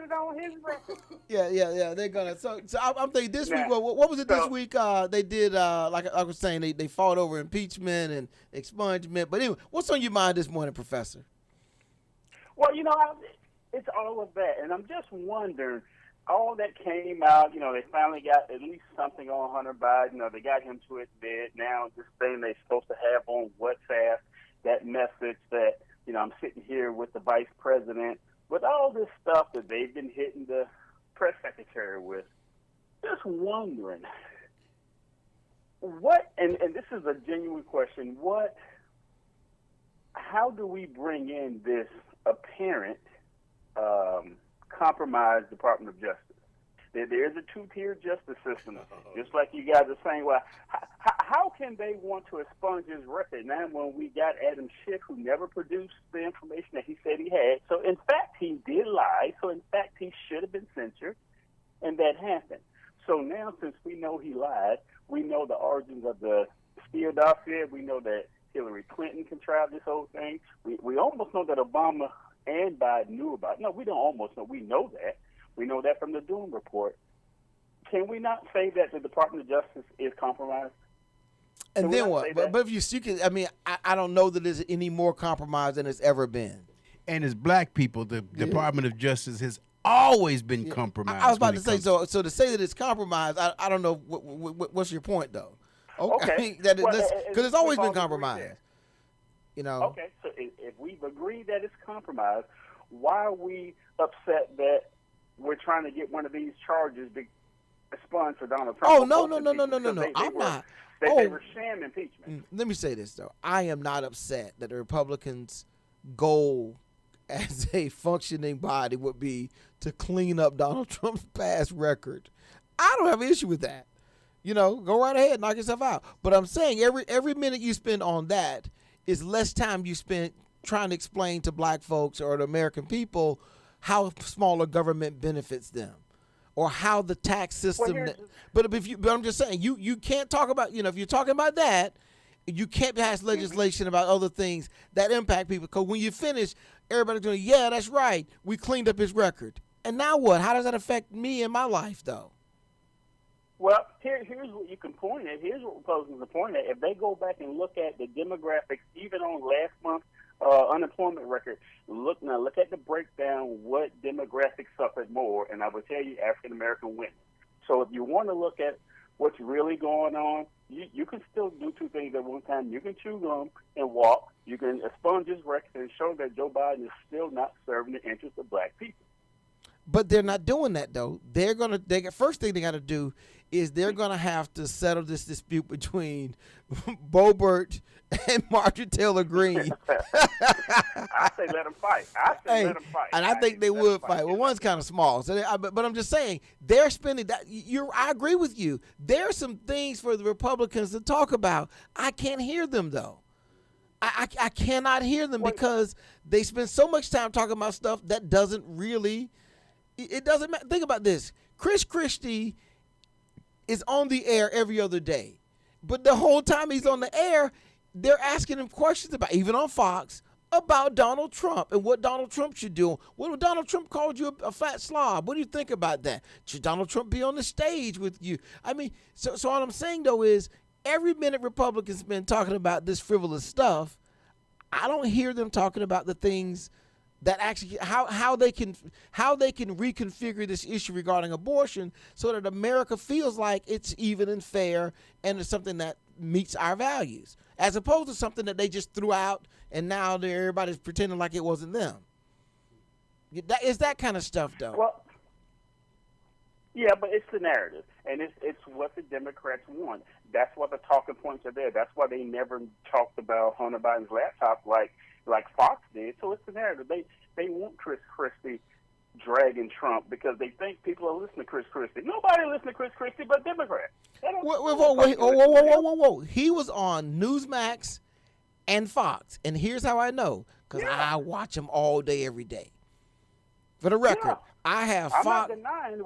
[SPEAKER 2] it on his record.
[SPEAKER 1] Yeah. They're gonna. So I'm thinking this week. What was it this week? They did like I was saying, they fought over impeachment and expungement. But anyway, what's on your mind this morning, Professor?
[SPEAKER 2] Well, it's all of that, and I'm just wondering.
[SPEAKER 12] all that came out, they finally got at least something on Hunter Biden. They got him to admit now this thing they're supposed to have on WhatsApp, that message that, I'm sitting here with the vice president, with all this stuff that they've been hitting the press secretary with. Just wondering, and this is a genuine question, how do we bring in this apparent compromised Department of Justice? There is a two-tier justice system, just like you guys are saying. Well, how can they want to expunge his record now when we got Adam Schiff, who never produced the information that he said he had? So, in fact, he did lie. So, in fact, he should have been censured, and that happened. So now, since we know he lied, we know the origins of the Steele dossier. We know that Hillary Clinton contrived this whole thing. We almost know that Obama and Biden knew about it. No, we don't almost know. We know that. We know that from the Doom report. Can we not say that the Department of Justice is compromised?
[SPEAKER 1] And then what? But if you can, I don't know that there's any more compromised than it's ever been.
[SPEAKER 11] And as black people, the Department of Justice has always been compromised.
[SPEAKER 1] I was about to say, so to say that it's compromised, I don't know what's your point though.
[SPEAKER 12] Okay.
[SPEAKER 1] Because it's always been compromised.
[SPEAKER 12] Okay, so if we've agreed that it's compromised, why are we upset that we're trying to get one of these charges expunged for Donald Trump?
[SPEAKER 1] Oh, no. I'm not.
[SPEAKER 12] They were sham impeachment.
[SPEAKER 1] Let me say this, though. I am not upset that the Republicans' goal as a functioning body would be to clean up Donald Trump's past record. I don't have an issue with that. Go right ahead, knock yourself out. But I'm saying every minute you spend on that is less time you spend trying to explain to black folks or the American people how smaller government benefits them or how the tax system. But I'm just saying, you can't talk about, if you're talking about that, you can't pass legislation about other things that impact people. Because when you finish, everybody's going, yeah, that's right. We cleaned up his record. And now what? How does that affect me and my life, though?
[SPEAKER 12] Well, here's what you can point at. Here's what Republicans can point at. If they go back and look at the demographics, even on last month's unemployment record, look at the breakdown, what demographics suffered more, and I will tell you African-American women. So if you want to look at what's really going on, you can still do two things at one time. You can chew gum and walk. You can expunge his record and show that Joe Biden is still not serving the interests of black people.
[SPEAKER 1] But they're not doing that, though. First thing they got to do is they're going to have to settle this dispute between Boebert and Marjorie Taylor Greene.
[SPEAKER 12] I say let them fight. Let them fight.
[SPEAKER 1] And I think they would fight. Well, one's kind of small. But I'm just saying, they're spending that. I agree with you. There are some things for the Republicans to talk about. I can't hear them, though. I cannot hear them because they spend so much time talking about stuff that doesn't really... It doesn't matter. Think about this. Chris Christie is on the air every other day. But the whole time he's on the air, they're asking him questions about, even on Fox, about Donald Trump and what Donald Trump should do. What if Donald Trump called you a fat slob? What do you think about that? Should Donald Trump be on the stage with you? So what I'm saying, though, is every minute Republicans have been talking about this frivolous stuff, I don't hear them talking about the things that actually how they can reconfigure this issue regarding abortion so that America feels like it's even and fair and it's something that meets our values, as opposed to something that they just threw out and now everybody's pretending like it wasn't them. That is that kind of stuff, though.
[SPEAKER 12] Well, yeah, but it's the narrative, and it's what the Democrats want. That's why the talking points are there. That's why they never talked about Hunter Biden's laptop like Fox did. So it's the narrative. They want Chris Christie dragging Trump because they think people are listening to Chris Christie. Nobody listens to Chris Christie but Democrats.
[SPEAKER 1] Whoa. He was on Newsmax and Fox. And here's how I know, because I watch him all day, every day. For the record, I have Fox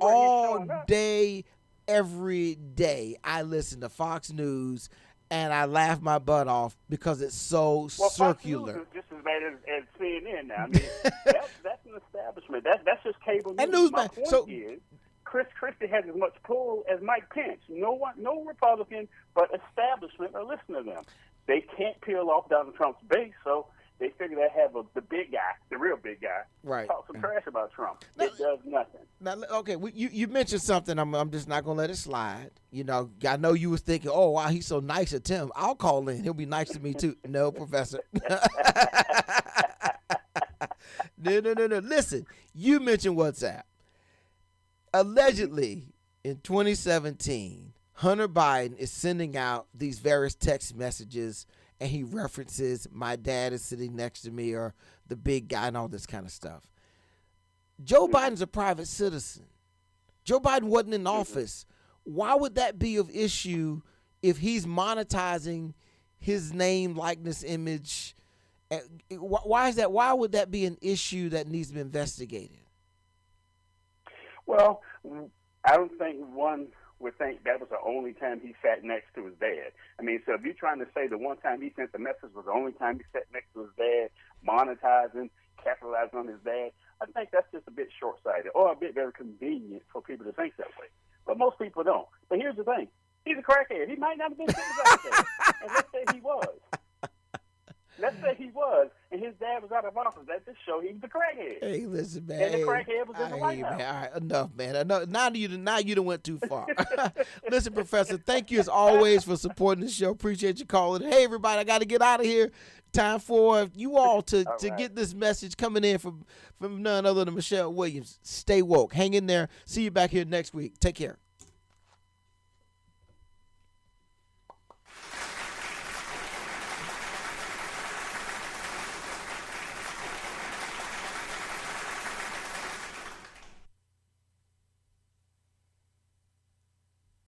[SPEAKER 1] all day, every day. I listen to Fox News. And I laugh my butt off because it's so circular.
[SPEAKER 12] Fox News is just as bad as CNN now. I mean, that's an establishment. That's just cable news.
[SPEAKER 1] And Newsman.
[SPEAKER 12] My point is, Chris Christie has as much pull as Mike Pence. No Republican, but establishment are listening to them. They can't peel off Donald Trump's base, so they figure they have the big guy, the real big guy,
[SPEAKER 1] Right.
[SPEAKER 12] talk some trash about Trump. It does nothing.
[SPEAKER 1] Now, okay, you mentioned something. I'm just not gonna let it slide. You know, I know you was thinking, oh wow, he's so nice to Tim. I'll call in. He'll be nice to me too. No, Professor. No. Listen, you mentioned WhatsApp. Allegedly, in 2017, Hunter Biden is sending out these various text messages, and he references my dad is sitting next to me or the big guy and all this kind of stuff. Joe Biden's a private citizen. Joe Biden wasn't in office. Why would that be of issue if he's monetizing his name, likeness, image? Why is that? Why would that be an issue that needs to be investigated?
[SPEAKER 12] Well, I don't think one would think that was the only time he sat next to his dad. I mean, so if you're trying to say the one time he sent the message was the only time he sat next to his dad, monetizing, capitalizing on his dad, I think that's just a bit short-sighted or a bit very convenient for people to think that way. But most people don't. But here's the thing. He's a crackhead. He might not have been sitting right there. And let's say he was. Let's say he was, and his dad was out of office. That just show he was a crackhead.
[SPEAKER 1] Hey, listen, man.
[SPEAKER 12] And the crackhead was in the White House.
[SPEAKER 1] Man. All right, enough, man. Enough. Now you done went too far. Listen, Professor, thank you as always for supporting the show. Appreciate you calling. Hey, everybody, I got to get out of here. Time for you all to get this message coming in from none other than Michelle Williams. Stay woke. Hang in there. See you back here next week. Take care.